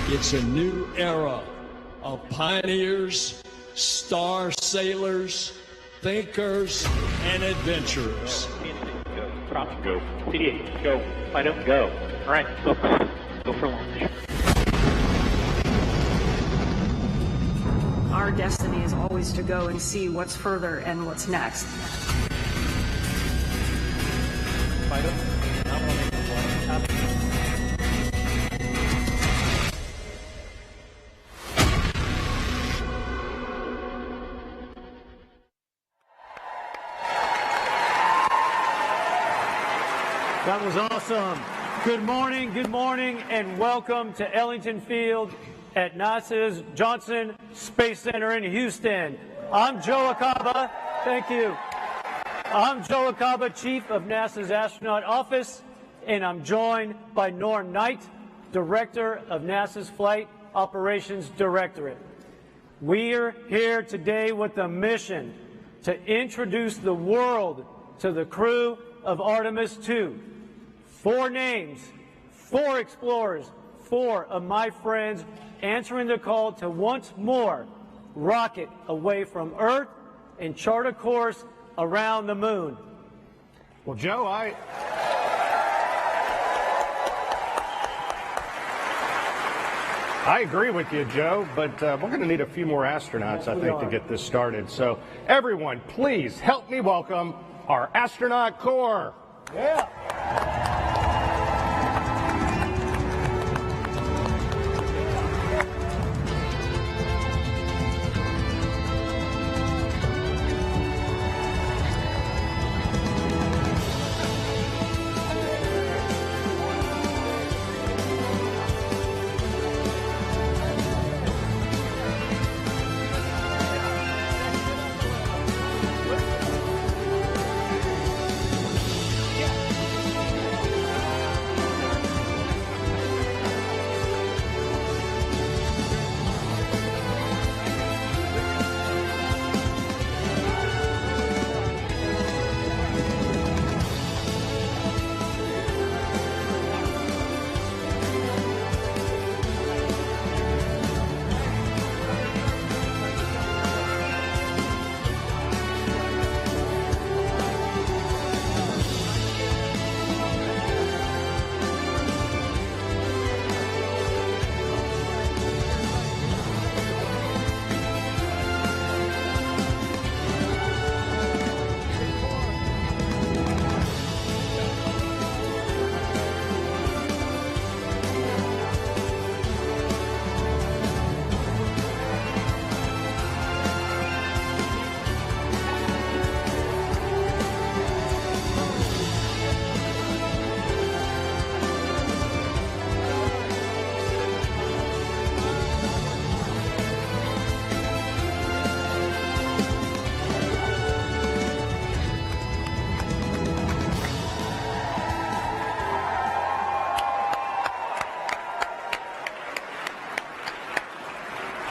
It's a new era of pioneers, star sailors, thinkers, and adventurers. Go. Prompt, go. CD8, go. Fido, go. All right, go for launch. Our destiny is always to go and see what's further and what's next. Fido, I'm going to make the launch. That was awesome. Good morning, and welcome to Ellington Field at NASA's Johnson Space Center in Houston. I'm Joe Acaba. Thank you. I'm Joe Acaba, Chief of NASA's Astronaut Office, and I'm joined by Norm Knight, Director of NASA's Flight Operations Directorate. We're here today with a mission to introduce the world to the crew of Artemis 2. 4 names, 4 explorers, 4 of my friends answering the call to once more rocket away from Earth and chart a course around the moon. Well, Joe, I agree with you, Joe, but we're going to need a few more astronauts, I think, to get this started. So everyone, please help me welcome our astronaut corps. Yeah.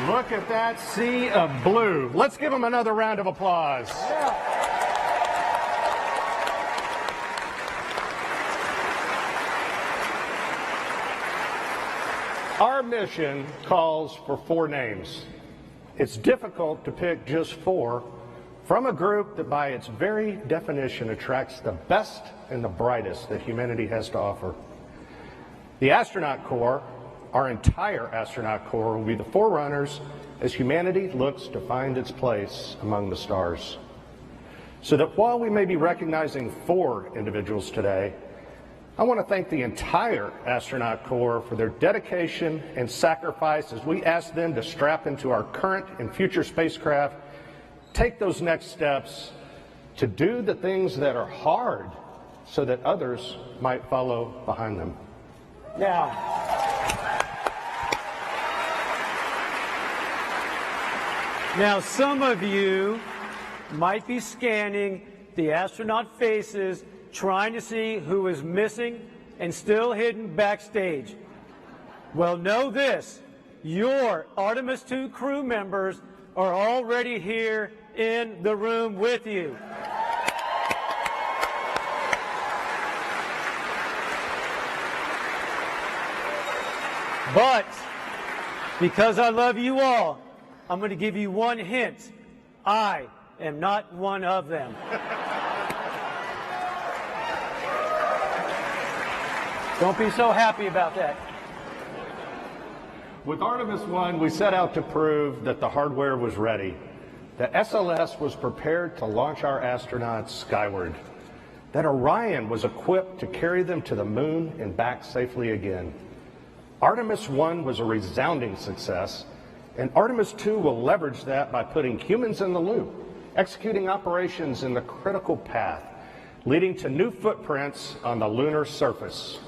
Look at that sea of blue. Let's give them another round of applause. Our mission calls for 4 names. It's difficult to pick just 4 from a group that by its very definition attracts the best and the brightest that humanity has to offer. The astronaut corps, our entire astronaut corps, will be the forerunners as humanity looks to find its place among the stars. So that while we may be recognizing 4 individuals today, I want to thank the entire astronaut corps for their dedication and sacrifice as we ask them to strap into our current and future spacecraft, take those next steps to do the things that are hard so that others might follow behind them. Now, some of you might be scanning the astronaut faces, trying to see who is missing and still hidden backstage. Well, know this, your Artemis 2 crew members are already here in the room with you. But Because I love you all, I'm going to give you one hint. I am not one of them. Don't be so happy about that. With Artemis 1, we set out to prove that the hardware was ready, that SLS was prepared to launch our astronauts skyward, that Orion was equipped to carry them to the moon and back safely again. Artemis 1 was a resounding success, and Artemis 2 will leverage that by putting humans in the loop, executing operations in the critical path, leading to new footprints on the lunar surface.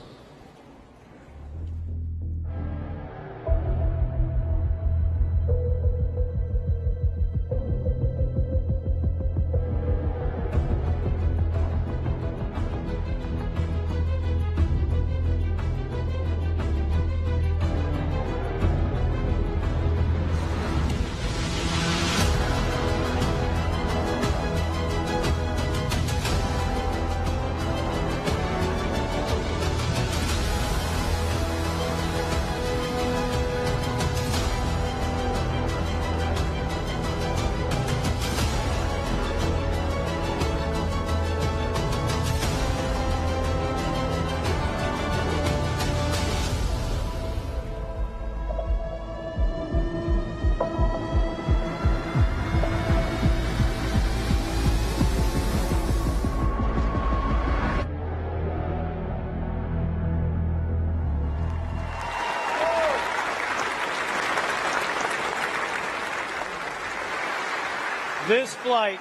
This flight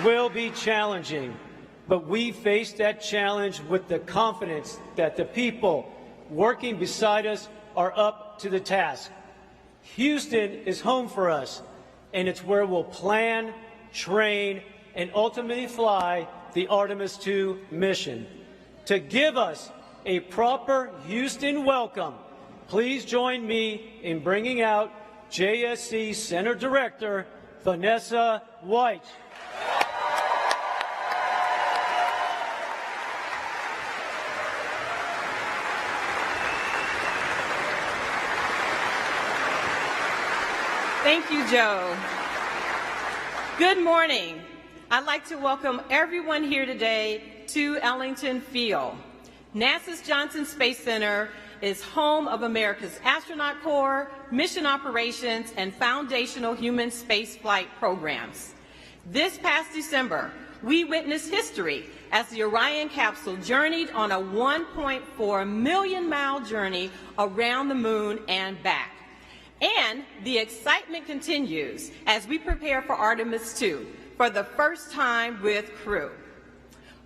will be challenging, but we face that challenge with the confidence that the people working beside us are up to the task. Houston is home for us, and it's where we'll plan, train, and ultimately fly the Artemis II mission. To give us a proper Houston welcome, please join me in bringing out JSC Center Director Vanessa White. Thank you, Joe. Good morning. I'd like to welcome everyone here today to Ellington Field. NASA's Johnson Space Center is home of America's Astronaut Corps, mission operations, and foundational human spaceflight programs. This past December, we witnessed history as the Orion capsule journeyed on a 1.4 million-mile journey around the moon and back. And the excitement continues as we prepare for Artemis II for the first time with crew.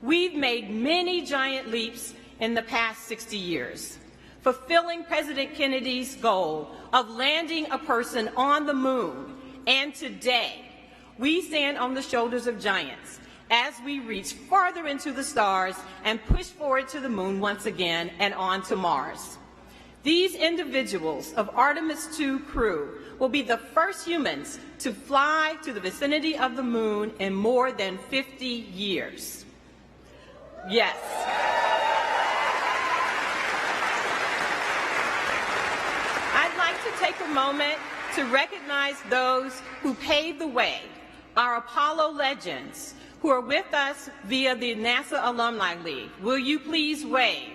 We've made many giant leaps in the past 60 years, fulfilling President Kennedy's goal of landing a person on the moon. And today, we stand on the shoulders of giants as we reach farther into the stars and push forward to the moon once again and on to Mars. These individuals of Artemis II crew will be the first humans to fly to the vicinity of the moon in more than 50 years. Yes. I'd like to take a moment to recognize those who paved the way, our Apollo legends, who are with us via the NASA Alumni League. Will you please wave?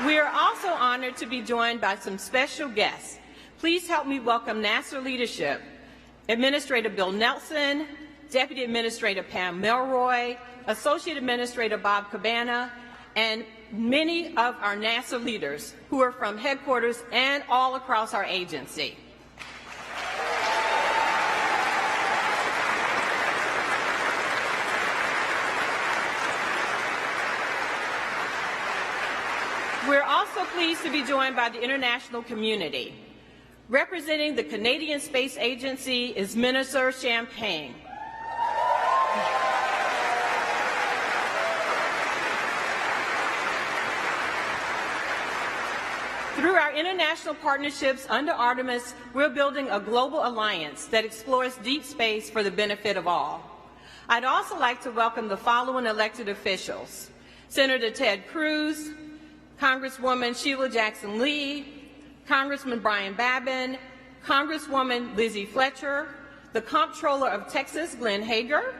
We are also honored to be joined by some special guests. Please help me welcome NASA leadership, Administrator Bill Nelson, Deputy Administrator Pam Melroy, Associate Administrator Bob Cabana, and many of our NASA leaders who are from headquarters and all across our agency. We're also pleased to be joined by the international community. Representing the Canadian Space Agency is Minister Champagne. Through our international partnerships under Artemis, we're building a global alliance that explores deep space for the benefit of all. I'd also like to welcome the following elected officials: Senator Ted Cruz, Congresswoman Sheila Jackson Lee, Congressman Brian Babin, Congresswoman Lizzie Fletcher, the Comptroller of Texas, Glenn Hager,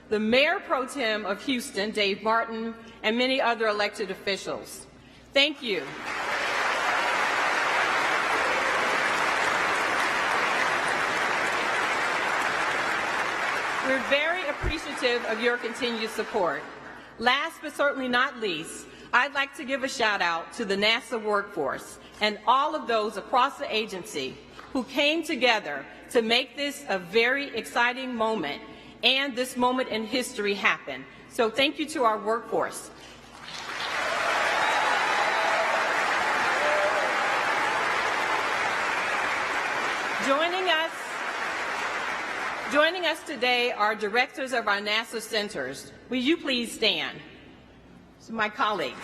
the Mayor Pro Tem of Houston, Dave Martin, and many other elected officials. Thank you. We're very appreciative of your continued support. Last but certainly not least, I'd like to give a shout out to the NASA workforce and all of those across the agency who came together to make this a very exciting moment and this moment in history happen. So thank you to our workforce. Joining us today are directors of our NASA centers. Will you please stand? So my colleagues.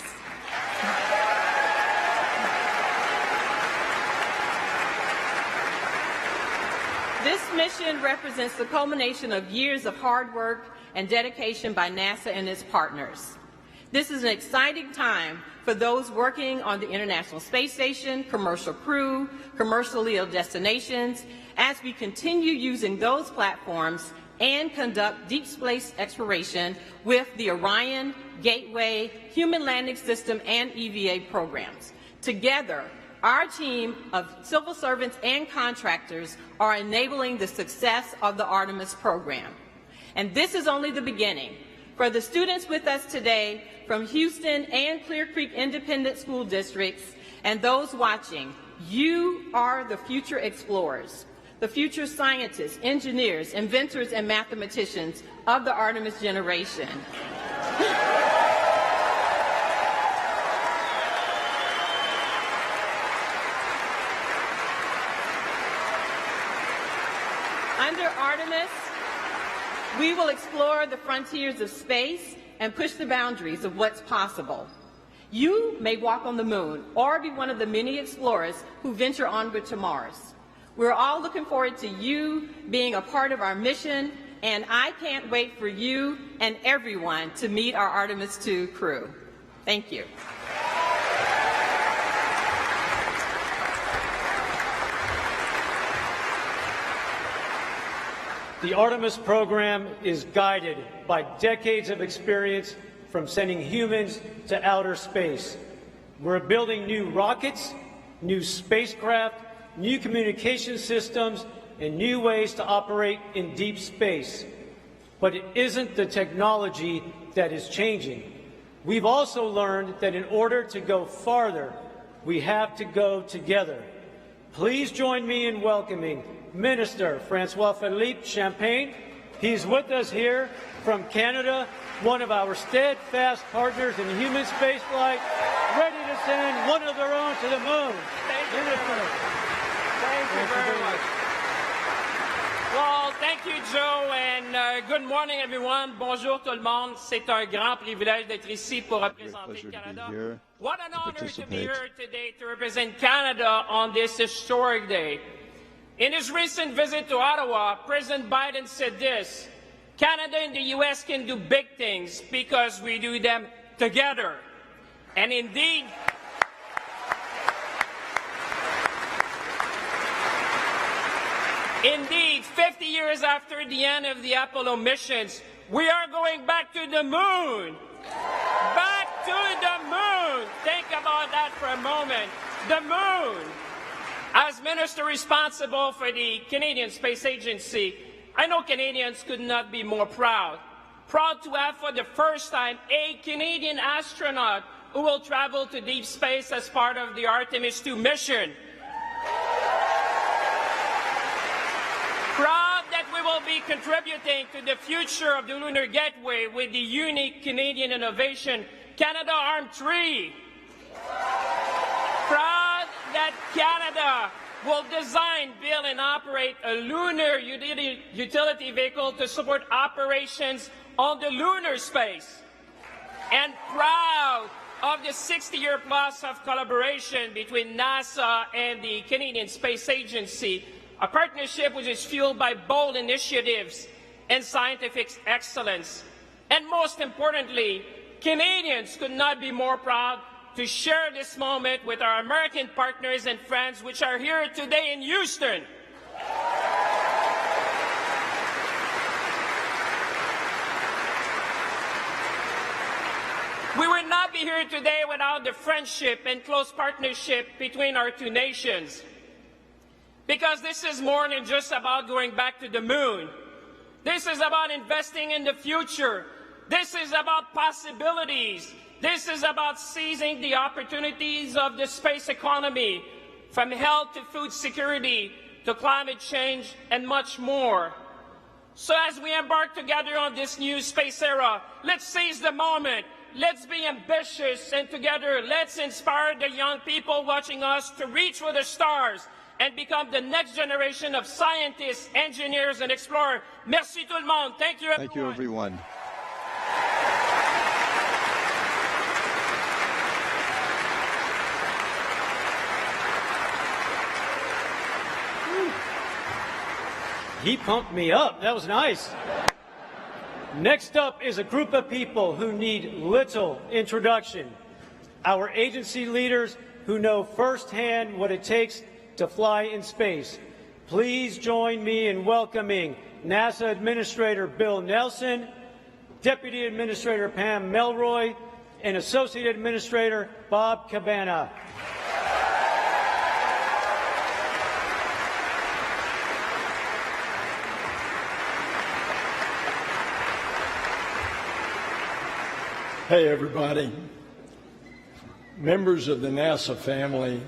This mission represents the culmination of years of hard work and dedication by NASA and its partners. This is an exciting time for those working on the International Space Station, commercial crew, commercial LEO destinations, as we continue using those platforms and conduct deep space exploration with the Orion, Gateway, Human Landing System, and EVA programs. Together, our team of civil servants and contractors are enabling the success of the Artemis program. And this is only the beginning. For the students with us today from Houston and Clear Creek Independent School Districts and those watching, you are the future explorers, the future scientists, engineers, inventors, and mathematicians of the Artemis generation. Under Artemis, we will explore the frontiers of space and push the boundaries of what's possible. You may walk on the moon or be one of the many explorers who venture onward to Mars. We're all looking forward to you being a part of our mission, and I can't wait for you and everyone to meet our Artemis II crew. Thank you. The Artemis program is guided by decades of experience from sending humans to outer space. We're building new rockets, new spacecraft, new communication systems, and new ways to operate in deep space. But it isn't the technology that is changing. We've also learned that in order to go farther, we have to go together. Please join me in welcoming Minister Francois-Philippe Champagne. He's with us here from Canada, one of our steadfast partners in human spaceflight, ready to send one of their own to the moon. Thank you very much. Well, thank you, Joe, and good morning, everyone. Bonjour tout le monde. C'est un grand privilège d'être ici pour représenter le Canada. What an honor to be here today to represent Canada on this historic day. In his recent visit to Ottawa, President Biden said this: Canada and the U.S. can do big things because we do them together. And indeed, Indeed, 50 years after the end of the Apollo missions, we are going back to the moon. Back to the moon. Think about that for a moment. The moon. As minister responsible for the Canadian Space Agency, I know Canadians could not be more proud. Proud to have for the first time a Canadian astronaut who will travel to deep space as part of the Artemis II mission. Proud that we will be contributing to the future of the Lunar Gateway with the unique Canadian innovation, Canadarm3. Proud that Canada will design, build, and operate a lunar utility vehicle to support operations on the lunar space. And proud of the 60-year plus of collaboration between NASA and the Canadian Space Agency, a partnership which is fueled by bold initiatives and scientific excellence. And most importantly, Canadians could not be more proud to share this moment with our American partners and friends which are here today in Houston. We would not be here today without the friendship and close partnership between our two nations. Because this is more than just about going back to the moon. This is about investing in the future. This is about possibilities. This is about seizing the opportunities of the space economy, from health to food security to climate change and much more. So as we embark together on this new space era, let's seize the moment. Let's be ambitious, and together let's inspire the young people watching us to reach for the stars and become the next generation of scientists, engineers, and explorers. Merci tout le monde. Thank you, everyone. Thank you, everyone. He pumped me up. That was nice. Next up is a group of people who need little introduction. Our agency leaders who know firsthand what it takes to fly in space. Please join me in welcoming NASA Administrator Bill Nelson, Deputy Administrator Pam Melroy, and Associate Administrator Bob Cabana. Hey, everybody. Members of the NASA family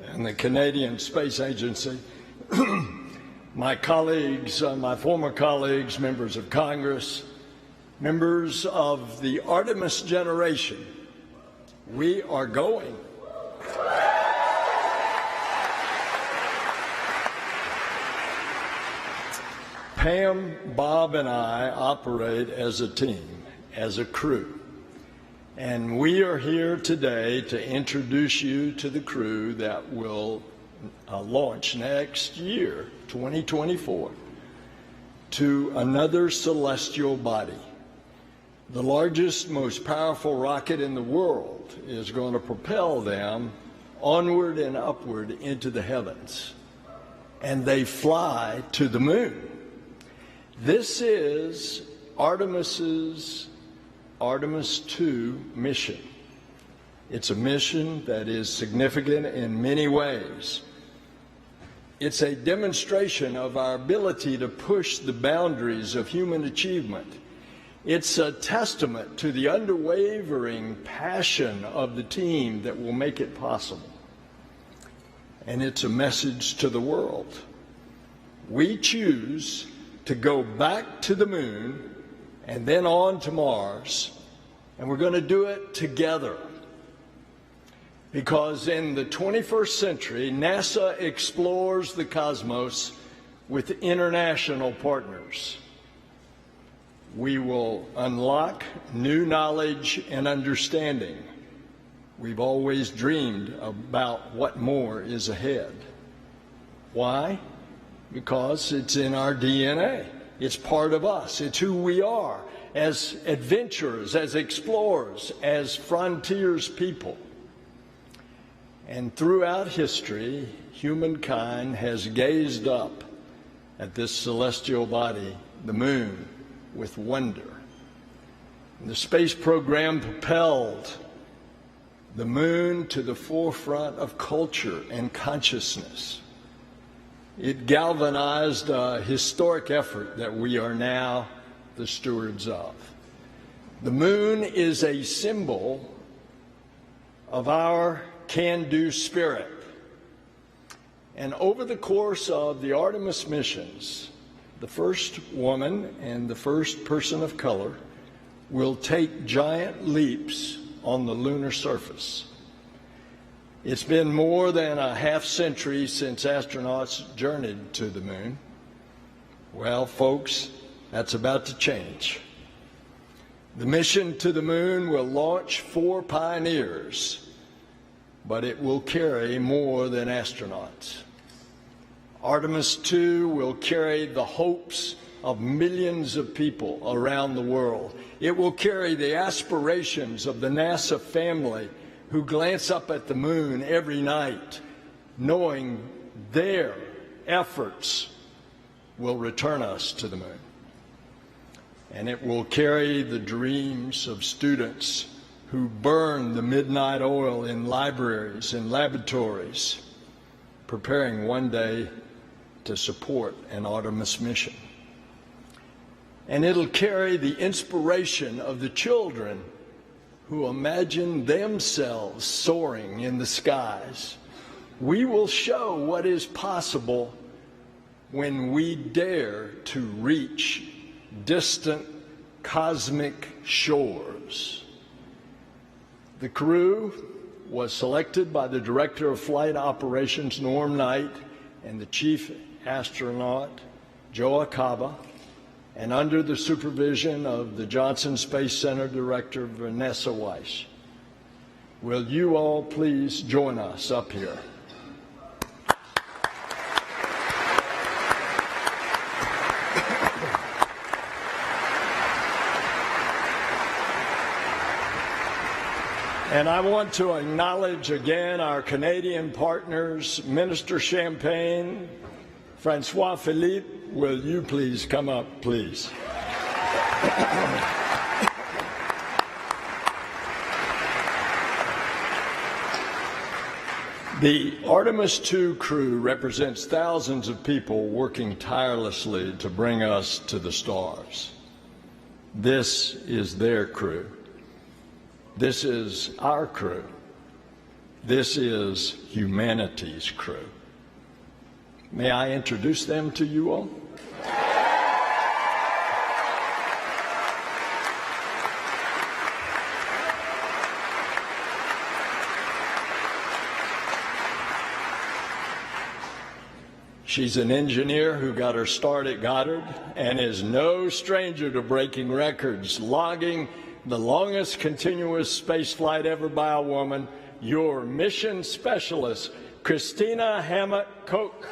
and the Canadian Space Agency, my colleagues, my former colleagues, members of Congress, members of the Artemis generation, we are going. Pam, Bob, and I operate as a team, as a crew. And we are here today to introduce you to the crew that will launch next year, 2024, to another celestial body. The largest, most powerful rocket in the world is going to propel them onward and upward into the heavens. And they fly to the moon. This is Artemis 2 mission. It's a mission that is significant in many ways. It's a demonstration of our ability to push the boundaries of human achievement. It's a testament to the unwavering passion of the team that will make it possible. And it's a message to the world. We choose to go back to the moon and then on to Mars, and we're going to do it together. Because in the 21st century, NASA explores the cosmos with international partners. We will unlock new knowledge and understanding. We've always dreamed about what more is ahead. Why? Because it's in our DNA. It's part of us. It's who we are as adventurers, as explorers, as frontiers people. And throughout history, humankind has gazed up at this celestial body, the moon, with wonder. And the space program propelled the moon to the forefront of culture and consciousness. It galvanized a historic effort that we are now the stewards of. The moon is a symbol of our can-do spirit. And over the course of the Artemis missions, the first woman and the first person of color will take giant leaps on the lunar surface. It's been more than a half-century since astronauts journeyed to the moon. Well, folks, that's about to change. The mission to the moon will launch 4 pioneers, but it will carry more than astronauts. Artemis 2 will carry the hopes of millions of people around the world. It will carry the aspirations of the NASA family who glance up at the moon every night, knowing their efforts will return us to the moon. And it will carry the dreams of students who burn the midnight oil in libraries and laboratories, preparing one day to support an Artemis mission. And it'll carry the inspiration of the children who imagine themselves soaring in the skies. We will show what is possible when we dare to reach distant cosmic shores. The crew was selected by the Director of Flight Operations, Norm Knight, and the Chief Astronaut, Joe Acaba, and under the supervision of the Johnson Space Center Director, Vanessa Weiss. Will you all please join us up here? And I want to acknowledge again our Canadian partners, Minister Champagne, Francois Philippe. Will you please come up, please? The Artemis II crew represents thousands of people working tirelessly to bring us to the stars. This is their crew. This is our crew. This is humanity's crew. May I introduce them to you all? She's an engineer who got her start at Goddard and is no stranger to breaking records, logging the longest continuous space flight ever by a woman, your mission specialist, Christina Hammett-Koch.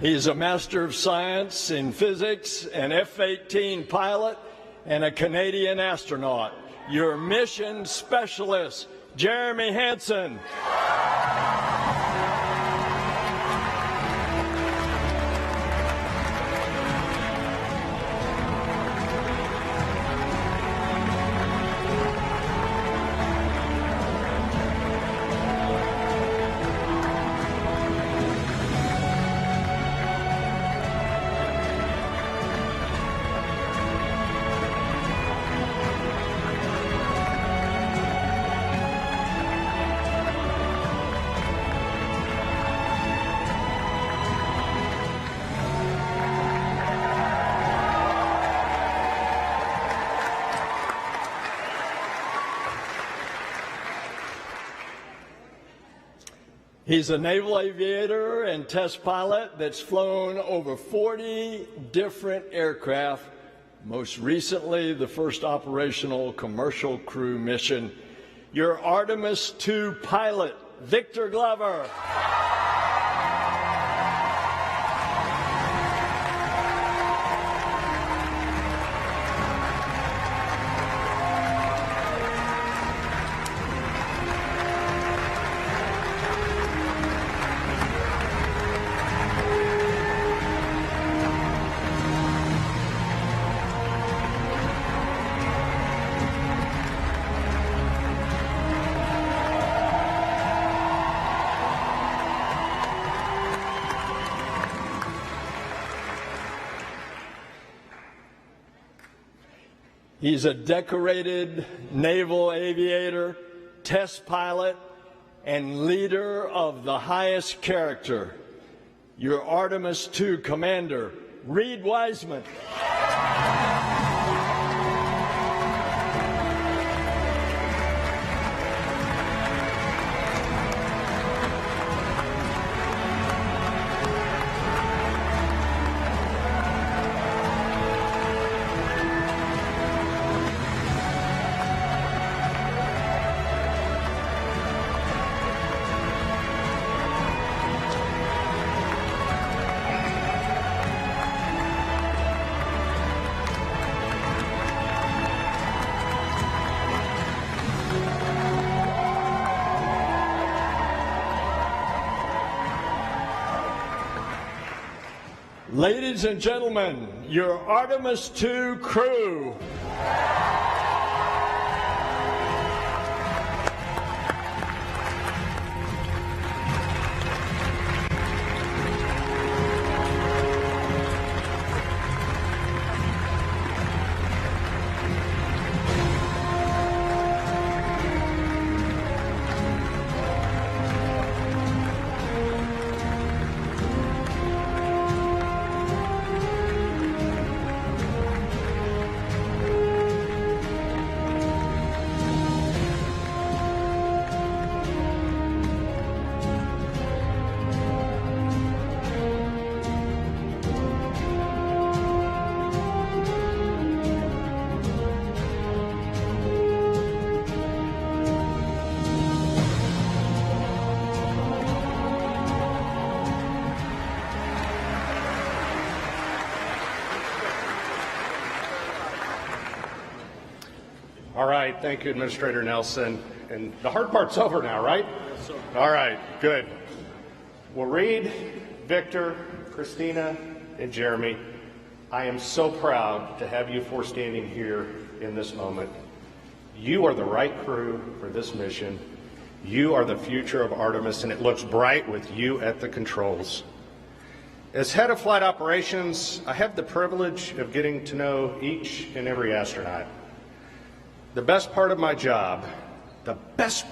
He's a Master of Science in Physics, an F-18 pilot, and a Canadian astronaut. Your mission specialist, Jeremy Hansen. He's a naval aviator and test pilot that's flown over 40 different aircraft, most recently the first operational commercial crew mission. Your Artemis II pilot, Victor Glover. He's a decorated naval aviator, test pilot, and leader of the highest character, your Artemis II commander, Reed Wiseman. Ladies and gentlemen, your Artemis II crew. All right, thank you, Administrator Nelson. And the hard part's over now, right? Yes, sir. All right, good. Well, Reed, Victor, Christina, and Jeremy, I am so proud to have you four standing here in this moment. You are the right crew for this mission. You are the future of Artemis, and it looks bright with you at the controls. As head of flight operations, I have the privilege of getting to know each and every astronaut. The best part of my job, is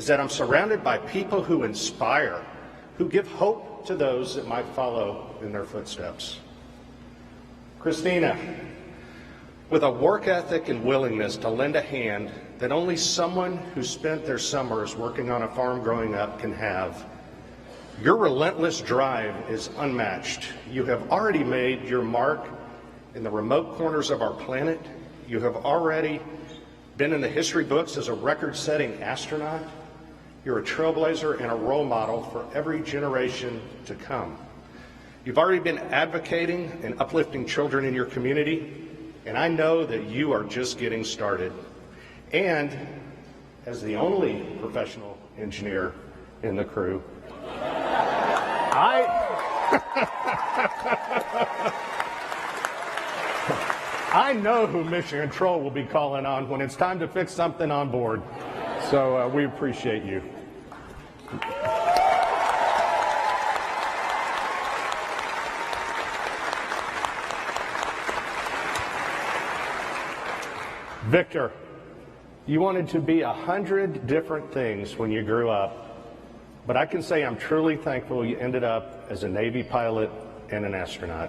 that I'm surrounded by people who inspire, who give hope to those that might follow in their footsteps. Christina, with a work ethic and willingness to lend a hand that only someone who spent their summers working on a farm growing up can have, your relentless drive is unmatched. You have already made your mark in the remote corners of our planet. You have already been in the history books as a record-setting astronaut. You're a trailblazer and a role model for every generation to come. You've already been advocating and uplifting children in your community, and I know that you are just getting started. And as the only professional engineer in the crew, I know who Mission Control will be calling on when it's time to fix something on board. So we appreciate you. Victor, you wanted to be 100 different things when you grew up, but I can say I'm truly thankful you ended up as a Navy pilot and an astronaut.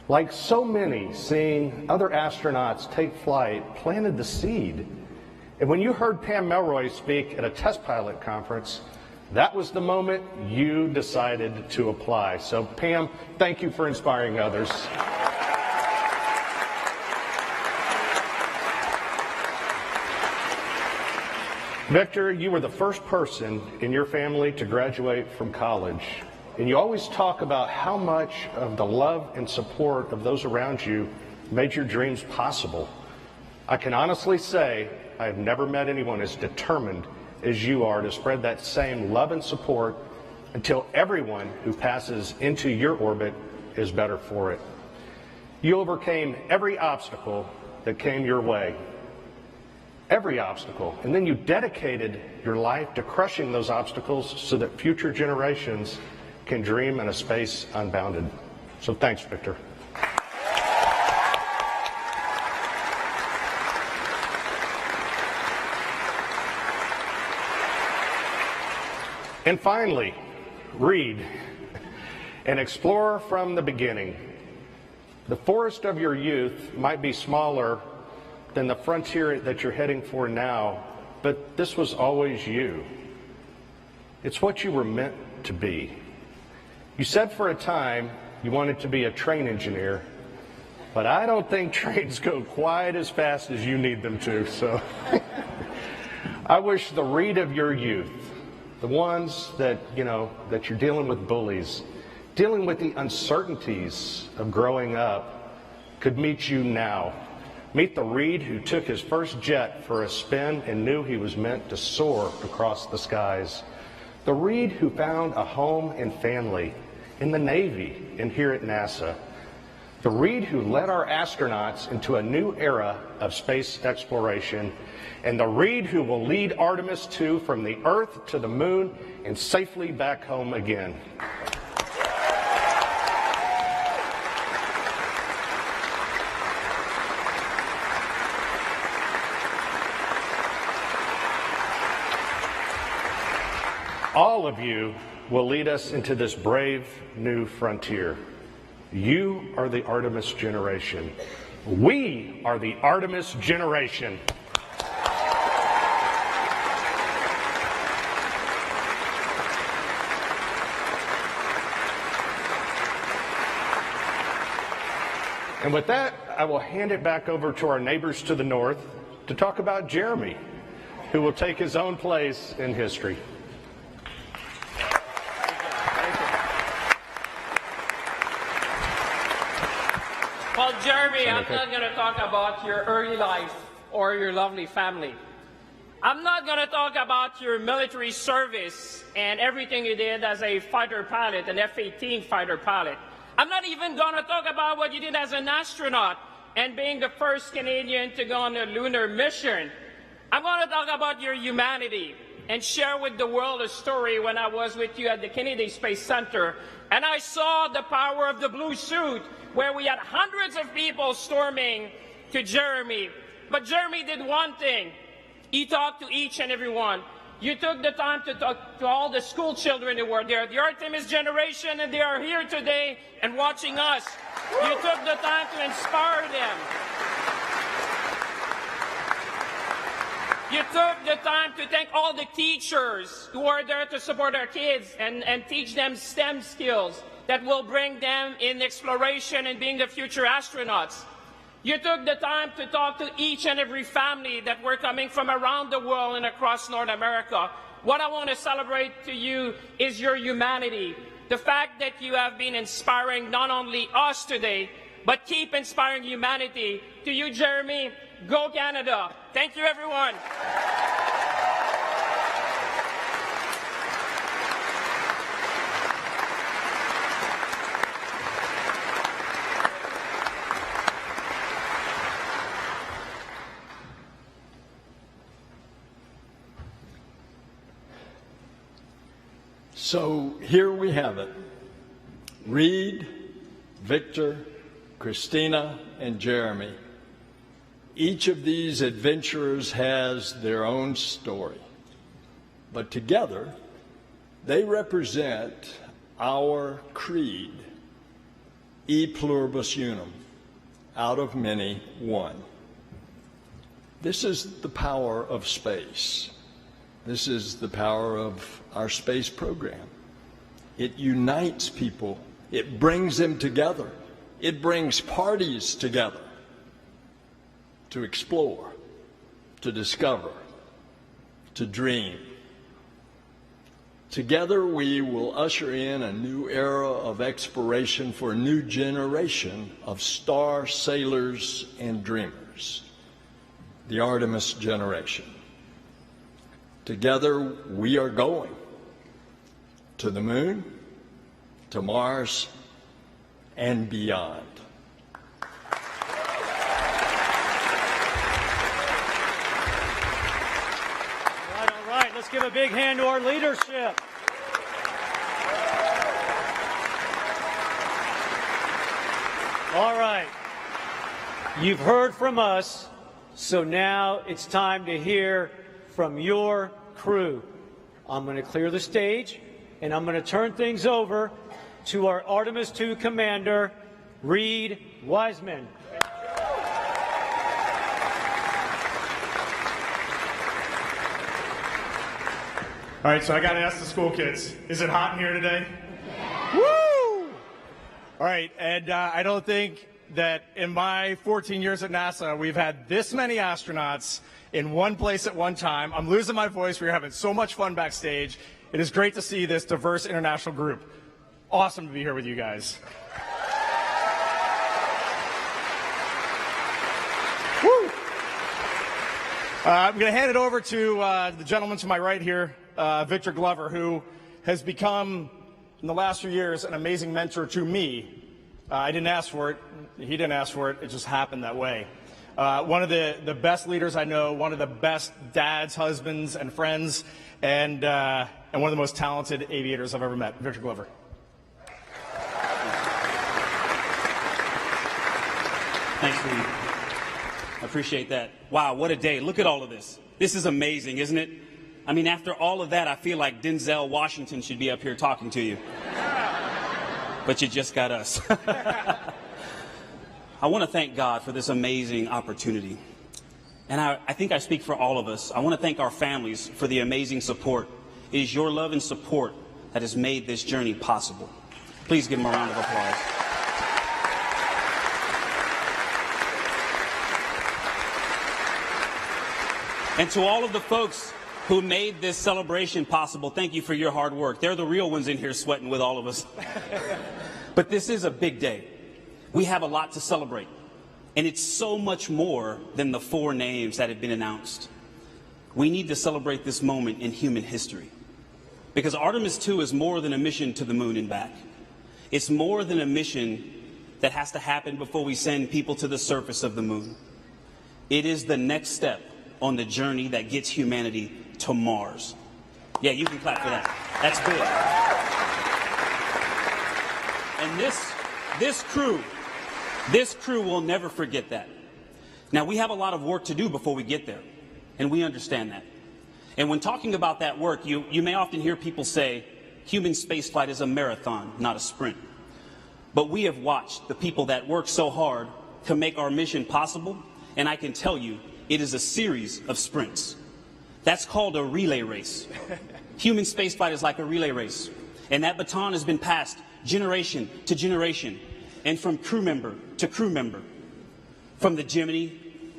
Like so many, seeing other astronauts take flight planted the seed. And when you heard Pam Melroy speak at a test pilot conference, that was the moment you decided to apply. So Pam, thank you for inspiring others. Victor, you were the first person in your family to graduate from college. And you always talk about how much of the love and support of those around you made your dreams possible. I can honestly say I have never met anyone as determined as you are to spread that same love and support until everyone who passes into your orbit is better for it. You overcame every obstacle that came your way. Every obstacle. And then you dedicated your life to crushing those obstacles so that future generations can dream in a space unbounded. So thanks, Victor. And finally, read and explore from the beginning. The forest of your youth might be smaller than the frontier that you're heading for now, but this was always you. It's what you were meant to be. You said for a time you wanted to be a train engineer, but I don't think trains go quite as fast as you need them to, so I wish the Reed of your youth, the ones that, that you're dealing with bullies, dealing with the uncertainties of growing up, could meet you now. Meet the Reed who took his first jet for a spin and knew he was meant to soar across the skies. The Reed who found a home and family in the Navy and here at NASA. The Reed who led our astronauts into a new era of space exploration. And the Reed who will lead Artemis 2 from the Earth to the Moon and safely back home again. All of you will lead us into this brave new frontier. You are the Artemis generation. We are the Artemis generation. And with that, I will hand it back over to our neighbors to the north to talk about Jeremy, who will take his own place in history. Well, Jeremy, I'm not going to talk about your early life or your lovely family. I'm not going to talk about your military service and everything you did as a fighter pilot, an F-18 fighter pilot. I'm not even going to talk about what you did as an astronaut and being the first Canadian to go on a lunar mission. I'm going to talk about your humanity and share with the world a story when I was with you at the Kennedy Space Center and I saw the power of the blue suit where we had hundreds of people storming to Jeremy. But Jeremy did one thing. He talked to each and every one. You took the time to talk to all the school children who were there, the Artemis generation, and they are here today and watching us. You took the time to inspire them. You took the time to thank all the teachers who are there to support our kids and teach them STEM skills that will bring them in exploration and being the future astronauts. You took the time to talk to each and every family that were coming from around the world and across North America. What I want to celebrate to you is your humanity. The fact that you have been inspiring not only us today, but keep inspiring humanity. To you, Jeremy, go Canada. Thank you, everyone. So here we have it. Reed, Victor, Christina, and Jeremy. Each of these adventurers has their own story, but together they represent our creed, e pluribus unum, out of many, one. This is the power of space. This is the power of our space program. It unites people. It brings them together. It brings parties together to explore, to discover, to dream. Together we will usher in a new era of exploration for a new generation of star sailors and dreamers, the Artemis generation. Together we are going to the moon, to Mars, and beyond. All right, let's give a big hand to our leadership. All right, you've heard from us, so now it's time to hear from your crew. I'm going to clear the stage, and I'm going to turn things over to our Artemis II commander, Reed Wiseman. All right, so I got to ask the school kids, is it hot in here today? Woo! All right, and I don't think that in my 14 years at NASA, we've had this many astronauts in one place at one time. I'm losing my voice. We're having so much fun backstage. It is great to see this diverse international group. Awesome to be here with you guys. Woo! I'm going to hand it over to the gentleman to my right here, Victor Glover, who has become, in the last few years, an amazing mentor to me. I didn't ask for it. He didn't ask for it. It just happened that way. One of the best leaders I know, one of the best dads, husbands, and friends, and one of the most talented aviators I've ever met. Victor Glover. Thanks, Reed. I appreciate that. Wow, what a day. Look at all of this. This is amazing, isn't it? I mean, after all of that, I feel like Denzel Washington should be up here talking to you. But you just got us. I want to thank God for this amazing opportunity. And I think I speak for all of us. I want to thank our families for the amazing support. It is your love and support that has made this journey possible. Please give them a round of applause. And to all of the folks who made this celebration possible, thank you for your hard work. They're the real ones in here sweating with all of us. But this is a big day. We have a lot to celebrate. And it's so much more than the 4 names that have been announced. We need to celebrate this moment in human history. Because Artemis II is more than a mission to the moon and back. It's more than a mission that has to happen before we send people to the surface of the moon. It is the next step on the journey that gets humanity to Mars. Yeah, you can clap for that. That's good. And this crew will never forget that. Now, we have a lot of work to do before we get there, and we understand that. And when talking about that work, you may often hear people say, human spaceflight is a marathon, not a sprint. But we have watched the people that work so hard to make our mission possible, and I can tell you, it is a series of sprints. That's called a relay race. Human spaceflight is like a relay race, and that baton has been passed generation to generation, and from crew member to crew member. From the Gemini,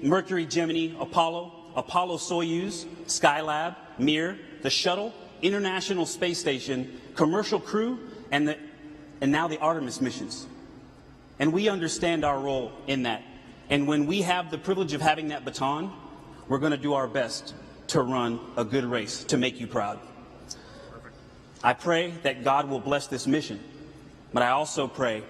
Mercury, Gemini, Apollo, Soyuz, Skylab, Mir, the Shuttle, International Space Station, commercial crew, and now the Artemis missions. And we understand our role in that. And when we have the privilege of having that baton, we're going to do our best to run a good race to make you proud. I pray that God will bless this mission, but I also pray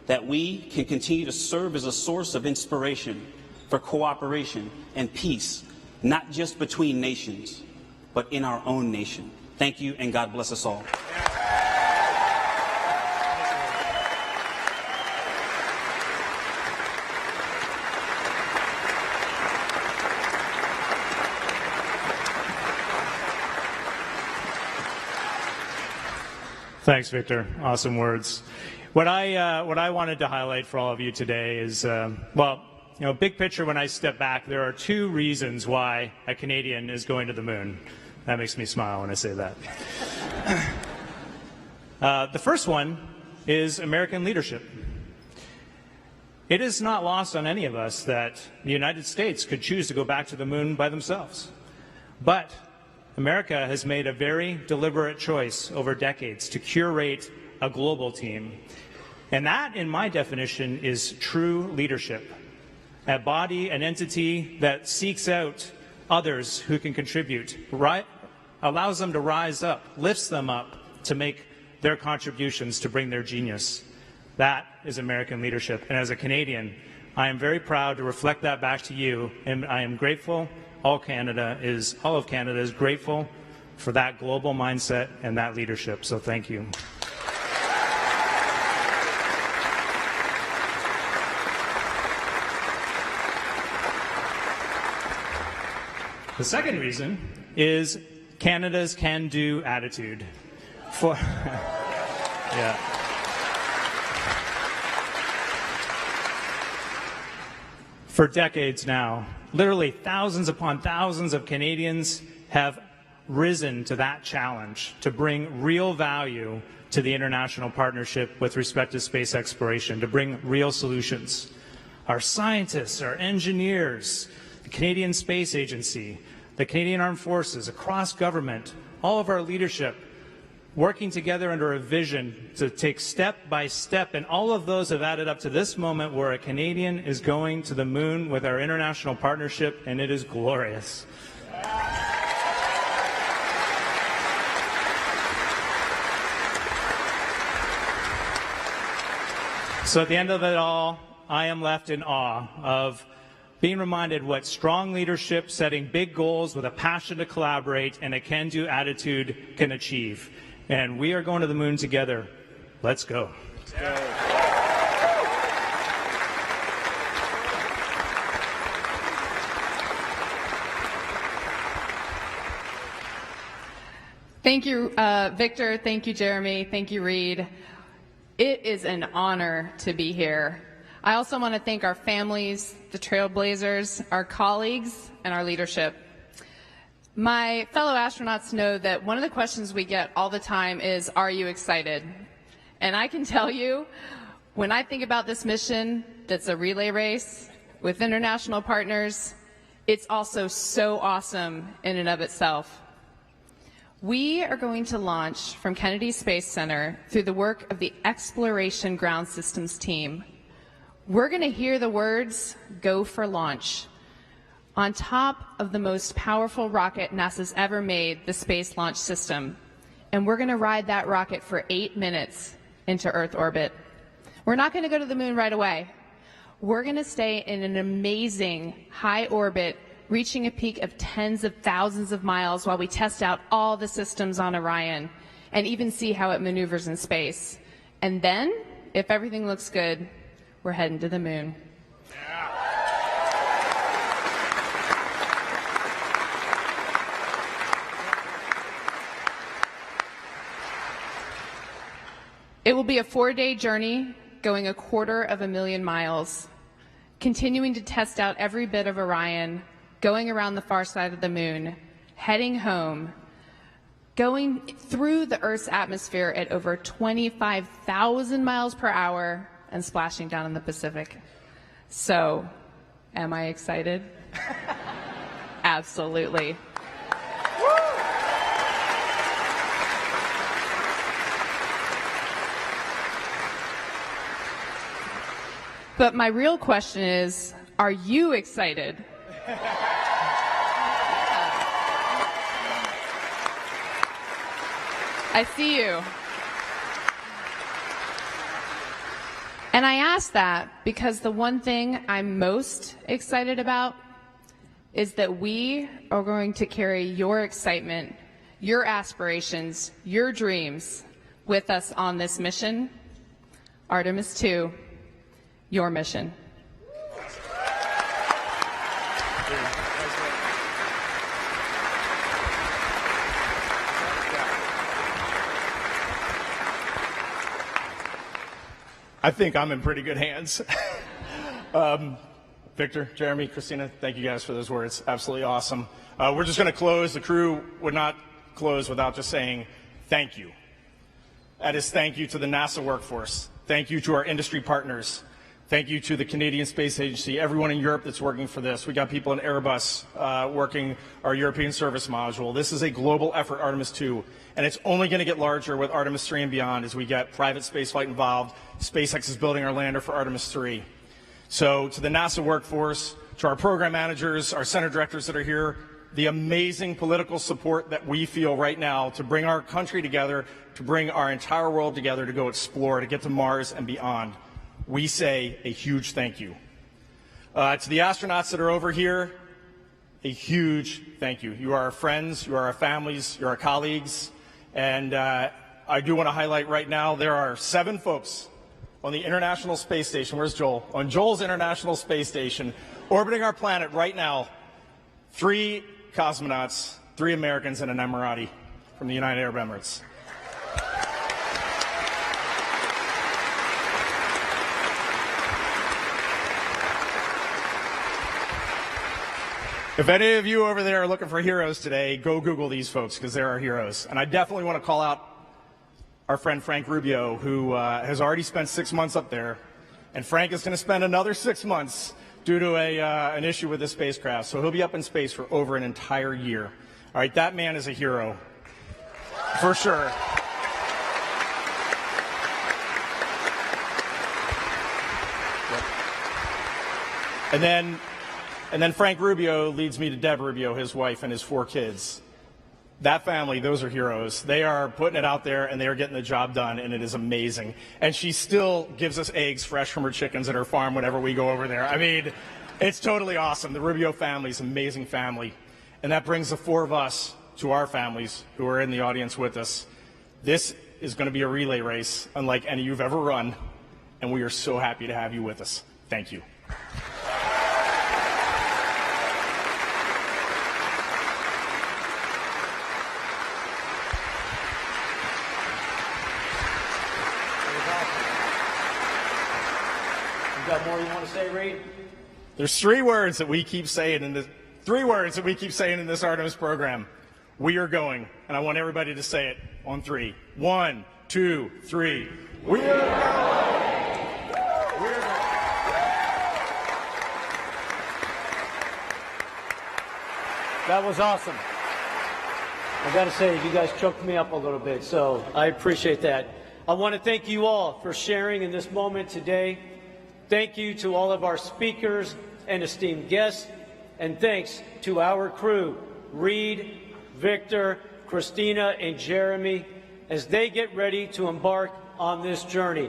that we can continue to serve as a source of inspiration for cooperation and peace, not just between nations, but in our own nation. Thank you, and God bless us all. Thanks, Victor. Awesome words. What I wanted to highlight for all of you today is, big picture, when I step back, there are 2 reasons why a Canadian is going to the moon. That makes me smile when I say that. The first one is American leadership. It is not lost on any of us that the United States could choose to go back to the moon by themselves. But America has made a very deliberate choice over decades to curate a global team. And that, in my definition, is true leadership. A body, an entity that seeks out others who can contribute, allows them to rise up, lifts them up to make their contributions to bring their genius. That is American leadership. And as a Canadian, I am very proud to reflect that back to you, and I am grateful. All of Canada is grateful for that global mindset and that leadership. So thank you. The second reason is Canada's can-do attitude. Yeah. For decades now, literally thousands upon thousands of Canadians have risen to that challenge to bring real value to the international partnership with respect to space exploration, to bring real solutions. Our scientists, our engineers, the Canadian Space Agency, the Canadian Armed Forces, across government, all of our leadership, working together under a vision to take step by step, and all of those have added up to this moment where a Canadian is going to the moon with our international partnership, and it is glorious. So at the end of it all, I am left in awe of being reminded what strong leadership, setting big goals with a passion to collaborate and a can-do attitude can achieve. And we are going to the moon together. Let's go. Thank you, Victor. Thank you, Jeremy. Thank you, Reed. It is an honor to be here. I also want to thank our families, the Trailblazers, our colleagues, and our leadership. My fellow astronauts know that one of the questions we get all the time is, are you excited? And I can tell you, when I think about this mission that's a relay race with international partners, it's also so awesome in and of itself. We are going to launch from Kennedy Space Center through the work of the Exploration Ground Systems team. We're going to hear the words, "Go for launch," on top of the most powerful rocket NASA's ever made, the Space Launch System. And we're going to ride that rocket for 8 minutes into Earth orbit. We're not going to go to the moon right away. We're going to stay in an amazing high orbit, reaching a peak of tens of thousands of miles while we test out all the systems on Orion and even see how it maneuvers in space. And then, if everything looks good, we're heading to the moon. It will be a 4-day journey, going 250,000 miles, continuing to test out every bit of Orion, going around the far side of the moon, heading home, going through the Earth's atmosphere at over 25,000 miles per hour and splashing down in the Pacific. So, am I excited? Absolutely. But my real question is, are you excited? I see you. And I ask that because the one thing I'm most excited about is that we are going to carry your excitement, your aspirations, your dreams with us on this mission. Artemis 2, your mission. I think I'm in pretty good hands. Victor, Jeremy, Christina, thank you guys for those words. Absolutely awesome. We're just going to close. The crew would not close without just saying thank you. That is thank you to the NASA workforce. Thank you to our industry partners. Thank you to the Canadian Space Agency, everyone in Europe that's working for this. We got people in Airbus working our European service module. This is a global effort, Artemis 2, and it's only going to get larger with Artemis 3 and beyond as we get private spaceflight involved. SpaceX is building our lander for Artemis 3. So to the NASA workforce, to our program managers, our center directors that are here, the amazing political support that we feel right now to bring our country together, to bring our entire world together to go explore, to get to Mars and beyond. We say a huge thank you. To the astronauts that are over here, a huge thank you. You are our friends, you are our families, you're our colleagues, and I do want to highlight right now there are 7 folks on the International Space Station. Where's Joel? On Joel's International Space Station, orbiting our planet right now. 3 cosmonauts, 3 Americans and an Emirati from the United Arab Emirates. If any of you over there are looking for heroes today, go Google these folks because they're our heroes. And I definitely want to call out our friend Frank Rubio, who has already spent 6 months up there. And Frank is going to spend another 6 months due to an issue with his spacecraft. So he'll be up in space for over an entire year. All right, that man is a hero, for sure. And then Frank Rubio leads me to Deb Rubio, his wife, and his 4 kids. That family, those are heroes. They are putting it out there, and they are getting the job done, and it is amazing. And she still gives us eggs fresh from her chickens at her farm whenever we go over there. I mean, it's totally awesome. The Rubio family is an amazing family. And that brings the 4 of us to our families who are in the audience with us. This is going to be a relay race unlike any you've ever run, and we are so happy to have you with us. Thank you. Got more you want to say, Reed? There's 3 words that we keep saying in this. 3 words that we keep saying in this Artemis program. We are going, and I want everybody to say it on 3. 1, 2, 3. We are going. We are going. That was awesome. I got to say, you guys choked me up a little bit, so I appreciate that. I want to thank you all for sharing in this moment today. Thank you to all of our speakers and esteemed guests, and thanks to our crew, Reed, Victor, Christina, and Jeremy, as they get ready to embark on this journey.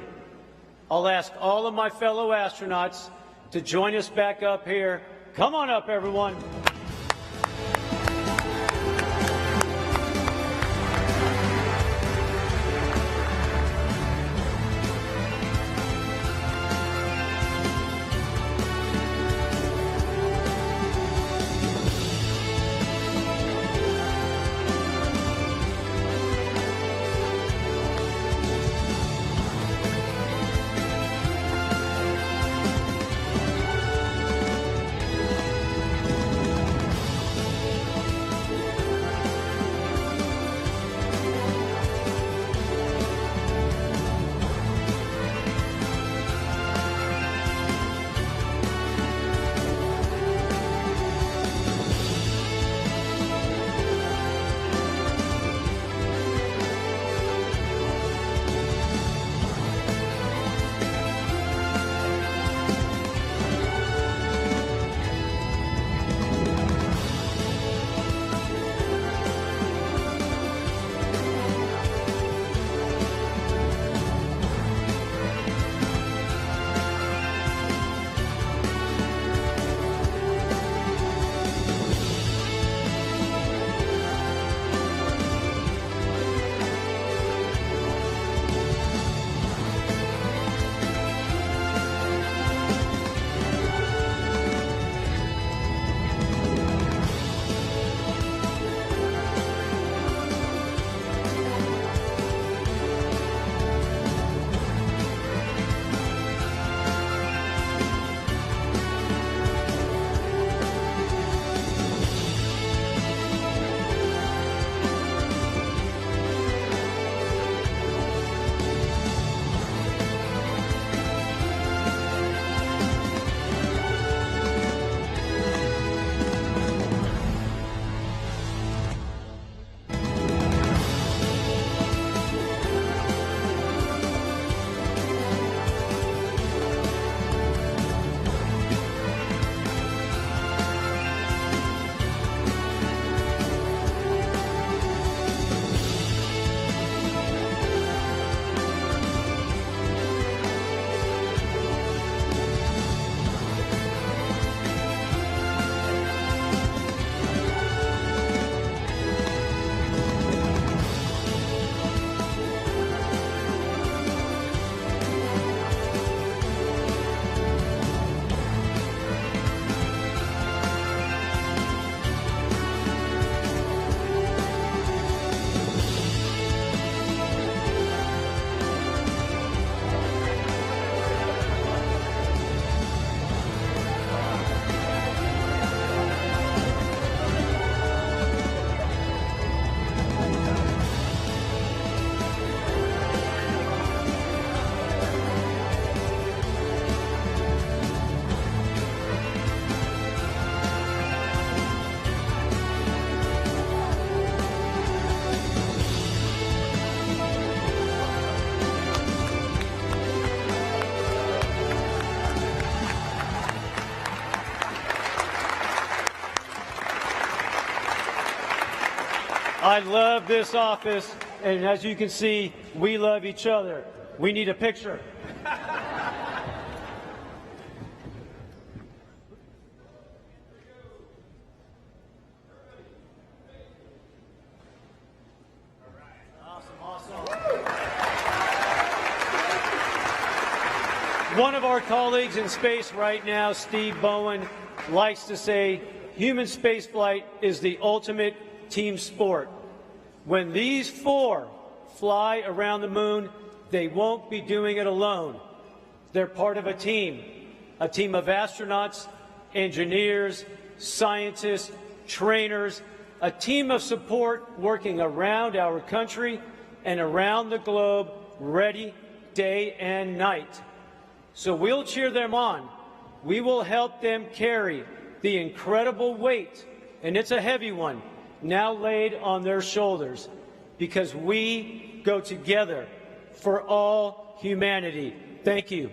I'll ask all of my fellow astronauts to join us back up here. Come on up, everyone. I love this office, and as you can see, we love each other. We need a picture. One of our colleagues in space right now, Steve Bowen, likes to say human spaceflight is the ultimate team sport. When these four fly around the moon, they won't be doing it alone. They're part of a team of astronauts, engineers, scientists, trainers, a team of support working around our country and around the globe, ready day and night. So we'll cheer them on. We will help them carry the incredible weight, and it's a heavy one, now laid on their shoulders, because we go together for all humanity. Thank you.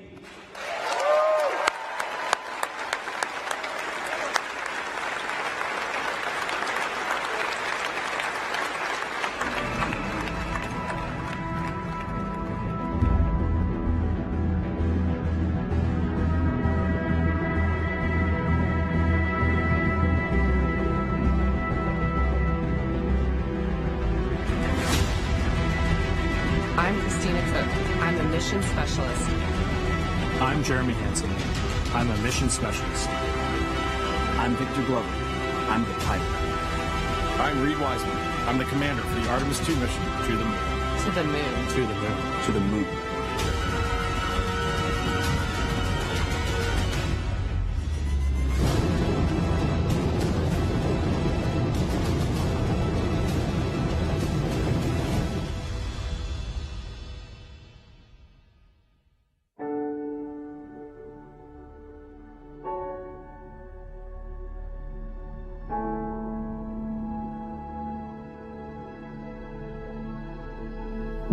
Specialist. I'm Jeremy Hansen. I'm a mission specialist. I'm Victor Glover. I'm the pilot. I'm Reed Wiseman. I'm the commander for the Artemis 2 mission to the moon. To the moon. To the moon. To the moon.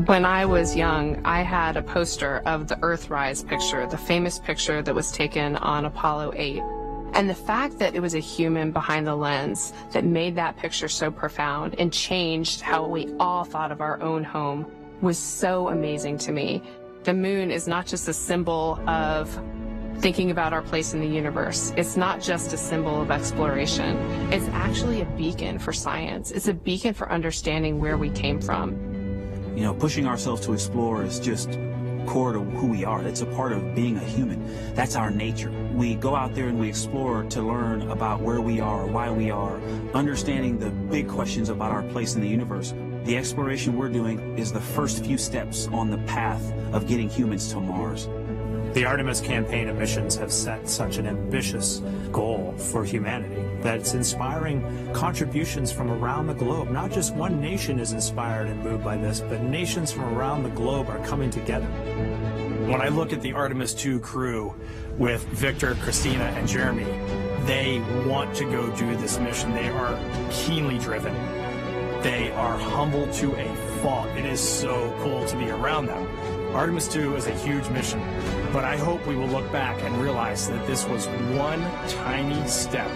When I was young, I had a poster of the Earthrise picture, the famous picture that was taken on Apollo 8. And the fact that it was a human behind the lens that made that picture so profound and changed how we all thought of our own home was so amazing to me. The moon is not just a symbol of thinking about our place in the universe. It's not just a symbol of exploration. It's actually a beacon for science. It's a beacon for understanding where we came from. You know, pushing ourselves to explore is just core to who we are. It's a part of being a human. That's our nature. We go out there and we explore to learn about where we are, why we are, understanding the big questions about our place in the universe. The exploration we're doing is the first few steps on the path of getting humans to Mars. The Artemis campaign of missions have set such an ambitious goal for humanity that it's inspiring contributions from around the globe. Not just one nation is inspired and moved by this, but nations from around the globe are coming together. When I look at the Artemis 2 crew with Victor, Christina, and Jeremy, they want to go do this mission. They are keenly driven. They are humble to a fault. It is so cool to be around them. Artemis 2 is a huge mission, but I hope we will look back and realize that this was one tiny step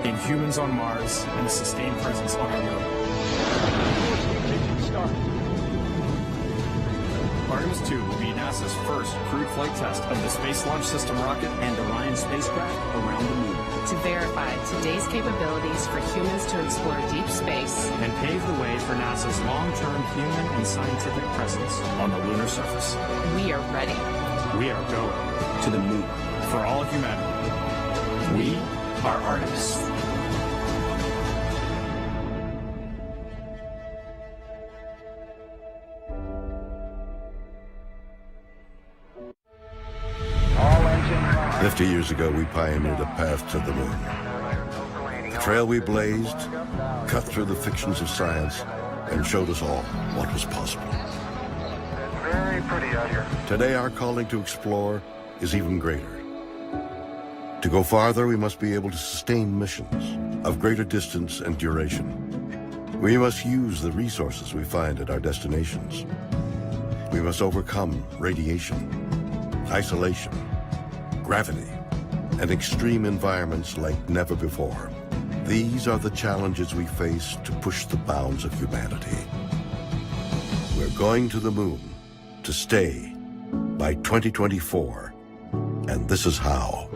in humans on Mars and a sustained presence on our moon. Artemis 2 will be NASA's first crewed flight test of the Space Launch System rocket and Orion spacecraft around the moon. To verify today's capabilities for humans to explore deep space and pave the way for NASA's long-term human and scientific presence on the lunar surface. We are ready. We are going to the moon for all of humanity. We are Artemis. All 50 years ago, we pioneered a path to the moon. The trail we blazed cut through the fictions of science and showed us all what was possible. Very pretty out here. Today, our calling to explore is even greater. To go farther, we must be able to sustain missions of greater distance and duration. We must use the resources we find at our destinations. We must overcome radiation, isolation, gravity, and extreme environments like never before. These are the challenges we face to push the bounds of humanity. We're going to the moon to stay by 2024, and this is how.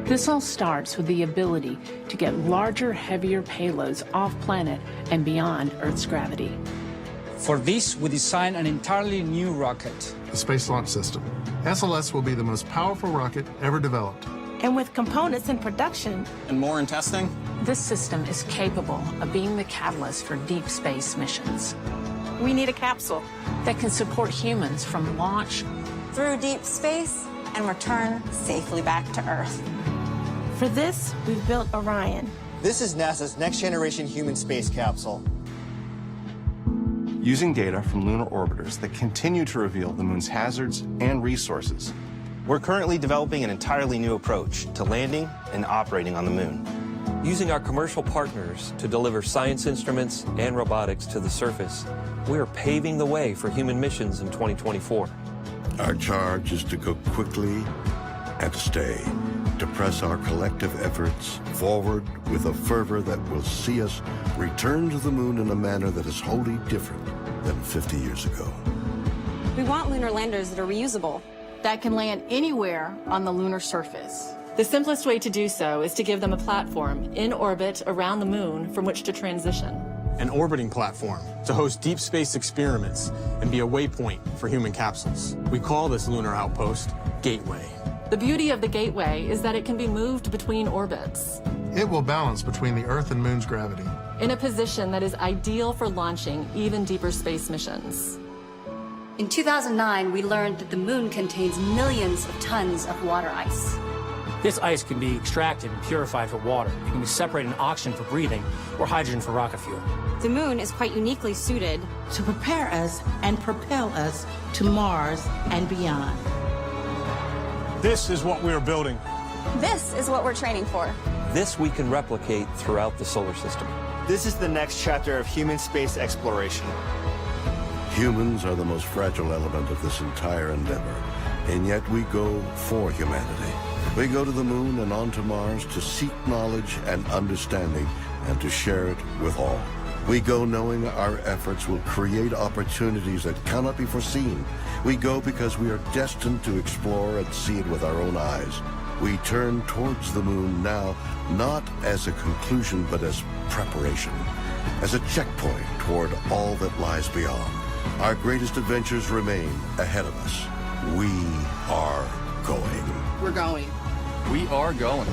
This all starts with the ability to get larger, heavier payloads off-planet and beyond Earth's gravity. For this, we designed an entirely new rocket. The Space Launch System. SLS will be the most powerful rocket ever developed. And with components in production and more in testing, this system is capable of being the catalyst for deep space missions. We need a capsule that can support humans from launch through deep space and return safely back to Earth. For this, we've built Orion. This is NASA's next-generation human space capsule. Using data from lunar orbiters that continue to reveal the moon's hazards and resources, we're currently developing an entirely new approach to landing and operating on the moon. Using our commercial partners to deliver science instruments and robotics to the surface, we are paving the way for human missions in 2024. Our charge is to go quickly and to stay, to press our collective efforts forward with a fervor that will see us return to the moon in a manner that is wholly different than 50 years ago. We want lunar landers that are reusable, that can land anywhere on the lunar surface. The simplest way to do so is to give them a platform in orbit around the moon from which to transition. An orbiting platform to host deep space experiments and be a waypoint for human capsules. We call this lunar outpost Gateway. The beauty of the Gateway is that it can be moved between orbits. It will balance between the Earth and Moon's gravity, in a position that is ideal for launching even deeper space missions. In 2009, we learned that the moon contains millions of tons of water ice. This ice can be extracted and purified for water. It can be separated in oxygen for breathing or hydrogen for rocket fuel. The moon is quite uniquely suited to prepare us and propel us to Mars and beyond. This is what we are building. This is what we're training for. This we can replicate throughout the solar system. This is the next chapter of human space exploration. Humans are the most fragile element of this entire endeavor, and yet we go for humanity. We go to the moon and on to Mars to seek knowledge and understanding and to share it with all. We go knowing our efforts will create opportunities that cannot be foreseen. We go because we are destined to explore and see it with our own eyes. We turn towards the moon now, not as a conclusion, but as preparation, as a checkpoint toward all that lies beyond. Our greatest adventures remain ahead of us. We are going. We're going. We are going.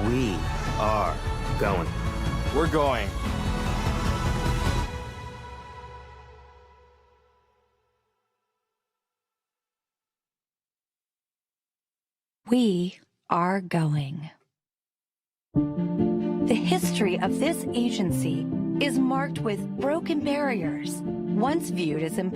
We are going. We're going. We are going. The history of this agency is marked with broken barriers, once viewed as impossible.